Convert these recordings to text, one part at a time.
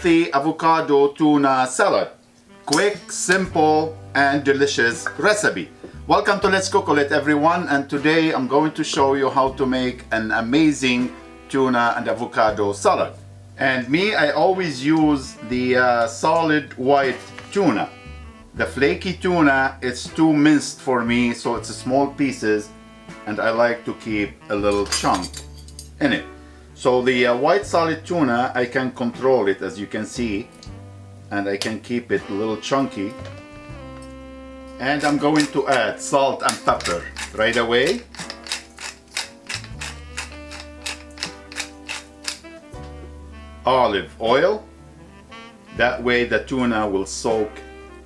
healthy avocado tuna salad. Quick, simple, and delicious recipe. Welcome to Let's Cook It, everyone, and today I'm going to show you how to make an amazing tuna and avocado salad. And me, I always use the solid white tuna. The flaky tuna, it's too minced for me, so it's small pieces, and I like to keep a little chunk in it. So the white solid tuna, I can control it, as you can see, and I can keep it a little chunky. And I'm going to add salt and pepper right away. Olive oil. That way the tuna will soak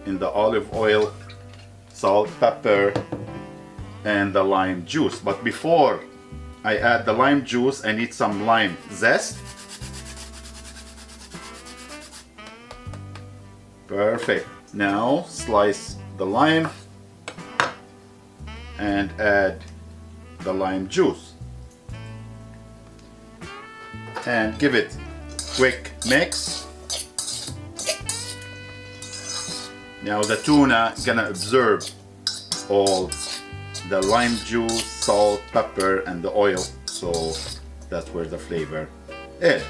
in the olive oil, salt, pepper, and the lime juice. But before I add the lime juice, I need some lime zest. Perfect. Now slice the lime and add the lime juice and give it a quick mix. Now the tuna gonna absorb all the lime juice, salt, pepper, and the oil, so that's where the flavor is.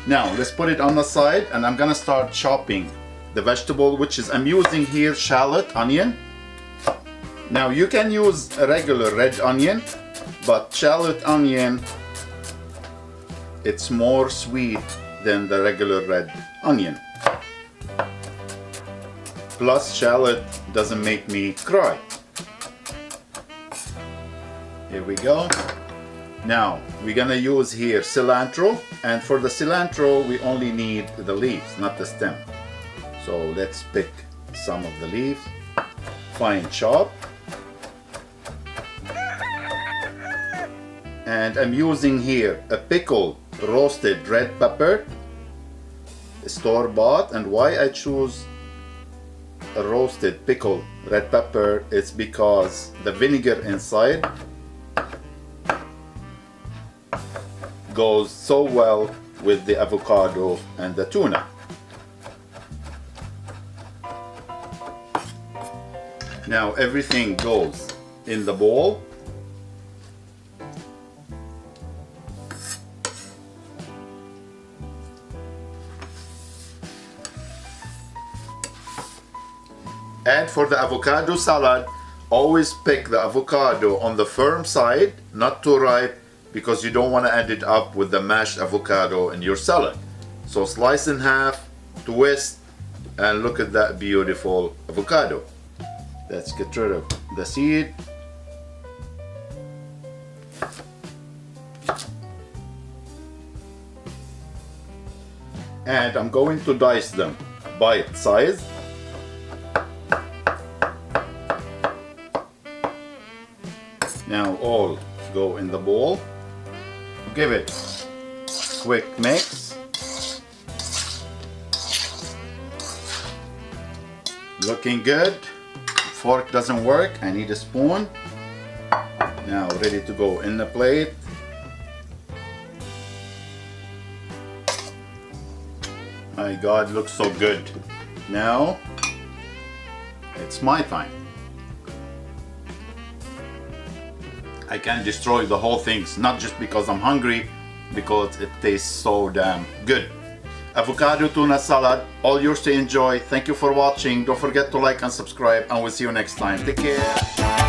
Now let's put it on the side, and I'm gonna start chopping the vegetable, which is I'm using here shallot onion. Now you can use a regular red onion, but shallot onion, it's more sweet than the regular red onion. Plus shallot doesn't make me cry. Here we go. Now we're gonna use here cilantro, and for the cilantro we only need the leaves, not the stem. So let's pick some of the leaves, fine chop. And I'm using here a pickled roasted red pepper, store-bought. And why I choose a roasted pickled red pepper is because the vinegar inside goes so well with the avocado and the tuna. Now everything goes in the bowl. And for the avocado salad, always pick the avocado on the firm side, not too ripe, because you don't want to end it up with the mashed avocado in your salad. So slice in half, twist, and look at that beautiful avocado. Let's get rid of the seed. And I'm going to dice them bite size. Now all go in the bowl. Give it a quick mix. Looking good. Fork doesn't work, I need a spoon. Now ready to go in the plate. My God, looks so good. Now it's my time. I can destroy the whole thing, not just because I'm hungry, because it tastes so damn good. Avocado tuna salad, all yours to enjoy. Thank you for watching. Don't forget to like and subscribe, and we'll see you next time. Take care.